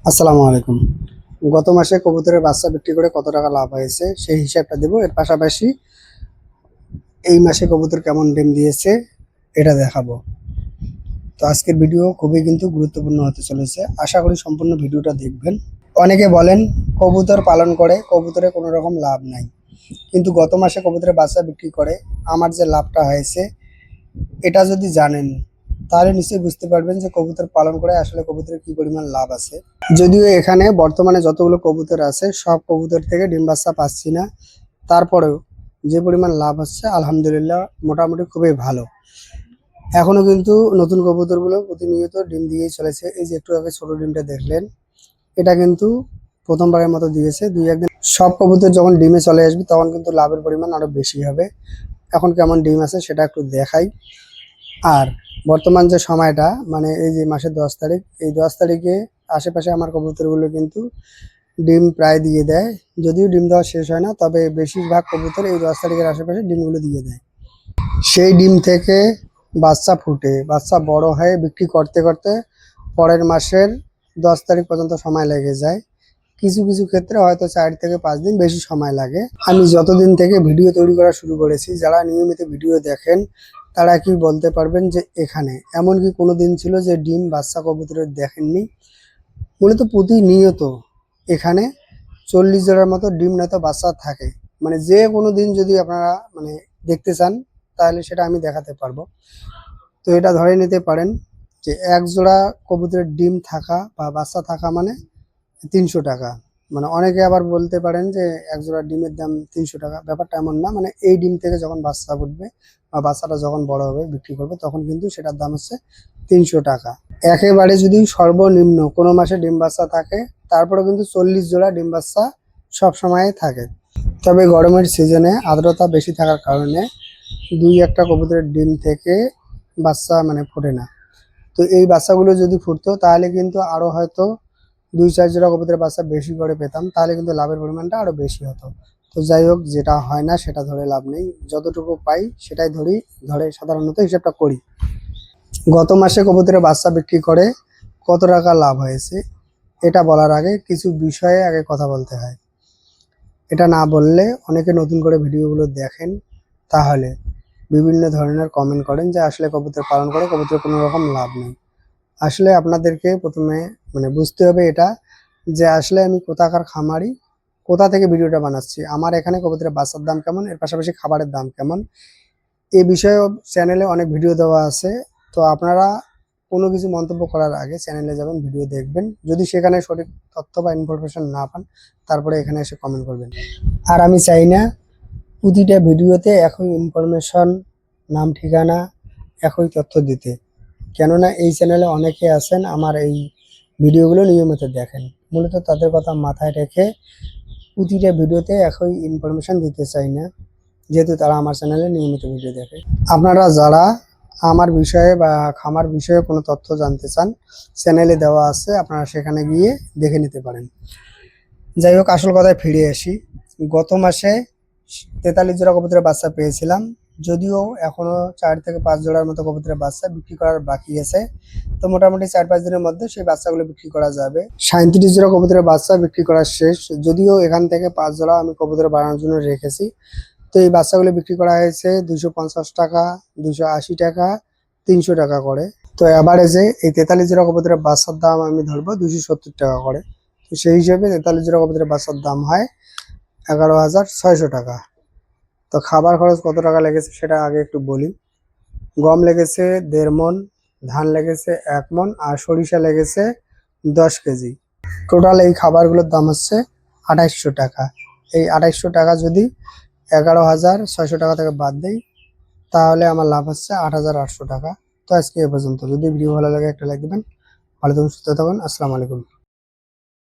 আসসালামু আলাইকুম। গত মাসে কবুতরের বাচ্চা বিক্রি করে কত টাকা লাভ হয়েছে সেই হিসাবটা দেব। এর পাশাপাশি এই মাসে কবুতর কেমন ডিম দিয়েছে এটা দেখাবো। তো আজকের ভিডিও খুবই কিন্তু গুরুত্বপূর্ণ হতে চলেছে, আশা করি সম্পূর্ণ ভিডিওটা দেখবেন। অনেকে বলেন কবুতর পালন করে কবুতরে কোনো রকম লাভ নাই, কিন্তু গত মাসে কবুতরের বাচ্চা বিক্রি করে আমার যে লাভটা হয়েছে এটা যদি জানেন তাহলে নিশ্চয়ই বুঝতে পারবেন যে কবুতর পালন করে আসলে কবুতরের কি পরিমাণ লাভ আছে। যদিও এখানে বর্তমানে যতগুলো কবুতর আছে সব কবুতর থেকে ডিম বাচ্চা পাচ্ছি না, তারপরেও যে পরিমাণ লাভ হচ্ছে আলহামদুলিল্লাহ মোটামুটি খুবই ভালো। এখনো কিন্তু নতুন কবুতরগুলো প্রতিনিয়ত ডিম দিয়েই চলেছে। এই যে একটু আগে ছোট ডিমটা দেখলেন, এটা কিন্তু প্রথমবারের মতো দিয়েছে। দুই একদিন সব কবুতর যখন ডিমে চলে আসবে তখন কিন্তু লাভের পরিমাণ আরো বেশি হবে। এখন কেমন ডিম আছে সেটা একটু দেখাই। আর বর্তমান যে সময়টা মানে এই যে মাসের 10 তারিখ, এই 10 তারিখে আশেপাশে আমার কবুতরগুলো কিন্তু ডিম প্রায় দিয়ে দেয়। যদিও ডিম দেওয়া শেষ হয় না, তবে বেশিরভাগ কবুতর এই 10 তারিখের আশেপাশে ডিমগুলো দিয়ে দেয়। সেই ডিম থেকে বাচ্চা ফুটে বাচ্চা বড় হয়ে বিক্রি করতে করতে পরের মাসের 10 তারিখ পর্যন্ত সময় লেগে যায়। কিছু কিছু ক্ষেত্রে হয়তো 4 থেকে 5 দিন বেশি সময় লাগে। আমি যতদিন থেকে ভিডিও তৈরি করা শুরু করেছি, যারা নিয়মিত ভিডিও দেখেন তারা কি বলতে পারবেন যে এখানে এমন কি কোনো দিন ছিল যে ডিম বাচ্চা কবুতরের দেখেননি? মূলত প্রতিনিয়ত এখানে 40 জোড়ার মতো ডিম নয়তো বাচ্চা থাকে। মানে যে কোনো দিন যদি আপনারা মানে দেখতে চান তাহলে সেটা আমি দেখাতে পারবো। তো এটা ধরে নিতে পারেন যে এক জোড়া কবুতরের ডিম থাকা বা বাচ্চা থাকা মানে 300 টাকা। মানে অনেকে আবার বলতে পারেন যে এক জোড়া ডিমের দাম 300 টাকা। ব্যাপারটা এমন না, মানে এই ডিম থেকে যখন বাচ্চা ফুটবে বা বাচ্চাটা যখন বড় হবে বিক্রি করবে তখন কিন্তু সেটার দাম হচ্ছে 300 টাকা। একেবারে যদি সর্বনিম্ন কোনো মাসে ডিম বাচ্চা থাকে তারপরে কিন্তু 40 জোড়া ডিম বাচ্চা সব সময় থাকে। তবে গরমের সিজনে আর্দ্রতা বেশি থাকার কারণে দুই একটা কবুতরের ডিম থেকে বাচ্চা মানে ফোটে না। তো এই বাচ্চাগুলো যদি ফুটতো তাহলে কিন্তু আরো হয়তো 2-4 জোড়া কবুতরের বাচ্চা বেশি করে পেতাম, তাহলে কিন্তু লাভের পরিমাণটা আরো বেশি হতো। তো যাই হোক, যেটা হয় না সেটা ধরে লাভ নেই, যতটুকু পাই সেটাই ধরে সাধারণত হিসাবটা করি। গত মাসে কবুতরের বাচ্চা বিক্রি করে কত টাকা লাভ হয়েছে এটা বলার আগে কিছু বিষয়ে আগে কথা বলতে হয়। এটা না বললে অনেকে নতুন করে ভিডিওগুলো দেখেন, তাহলে বিভিন্ন ধরনের কমেন্ট করেন যে আসলে কবুতর পালন করে কবুতরের কোনো রকম লাভ নেই। আসলে আপনাদেরকে প্রথমে মানে বুঝতে হবে এটা, যে আসলে আমি কোথাকার খামারি, কোথা থেকে ভিডিওটা বানাচ্ছি, আমার এখানে কবুতরের বাচ্চার দাম কেমন, এর পাশাপাশি খাবারের দাম কেমন, এই বিষয়ে চ্যানেলে অনেক ভিডিও দেওয়া আছে। তো আপনারা কোনো কিছু মন্তব্য করার আগে চ্যানেলে যাবেন, ভিডিও দেখবেন। যদি সেখানে সঠিক তথ্য বা ইনফরমেশন না পান তারপরে এখানে এসে কমেন্ট করবেন। আর আমি চাই না প্রতিটা ভিডিওতে একই ইনফরমেশন, নাম ঠিকানা, একই তথ্য দিতে। কেননা এই চ্যানেলে অনেকে আছেন আমার এই ভিডিওগুলো নিয়মিত দেখেন, মূলত তাদের কথা মাথায় রেখে প্রতিটা ভিডিওতে একই ইনফরমেশন দিতে চাই না, যেহেতু তারা আমার চ্যানেলে নিয়মিত ভিডিও দেখে। আপনারা যারা আমার বিষয়ে বা খামার বিষয়ে কোনো তথ্য জানতে চান চ্যানেলে দেওয়া আছে, আপনারা সেখানে গিয়ে দেখে নিতে পারেন। যাই হোক, আসল কথায় ফিরে আসি। গত মাসে 43 জোড়া কবুতরের বাচ্চা পেয়েছিলাম, যদিও এখনো 4 থেকে 5 জোড়ার মতো কবুতরের বাচ্চা বিক্রি করার বাকি আছে। তো মোটামুটি 4-5 দিনের মধ্যে সেই বাচ্চাগুলো বিক্রি করা যাবে। 37 জোড়া কবুতরের বাচ্চা বিক্রি করা শেষ, যদিও এখান থেকে 5 জোড়া আমি কবুতর বাড়ানোর জন্য রেখেছি। তো এই বাচ্চাগুলো বিক্রি করা হয়েছে 250 টাকা, 280 টাকা, 300 টাকা করে। তো এভারেজে এই 43 জোড়া কবুতরের বাচ্চার দাম আমি ধরবো 270 টাকা করে। তো সেই হিসেবে 43 জোড়া কবুতরের বাচ্চার দাম হয় 11,600 টাকা। তো খাবার খরচ কত টাকা লেগেছে সেটা আগে একটু বলি। গম লেগেছে 1.5 মণ, ধান লেগেছে 1 মণ, আর সরিষা লেগেছে 10 কেজি। টোটাল এই খাবারগুলোর দাম হচ্ছে 2800 টাকা। এই 2800 টাকা যদি 11,600 টাকা থেকে বাদ দেই তাহলে আমার লাভ হচ্ছে 8,800 টাকা। তো আজকে এ পর্যন্ত। যদি ভিডিও ভালো লাগে একটা লাইক দেবেন। ভালো থাকুন, সুস্থ থাকুন। আসসালামু আলাইকুম।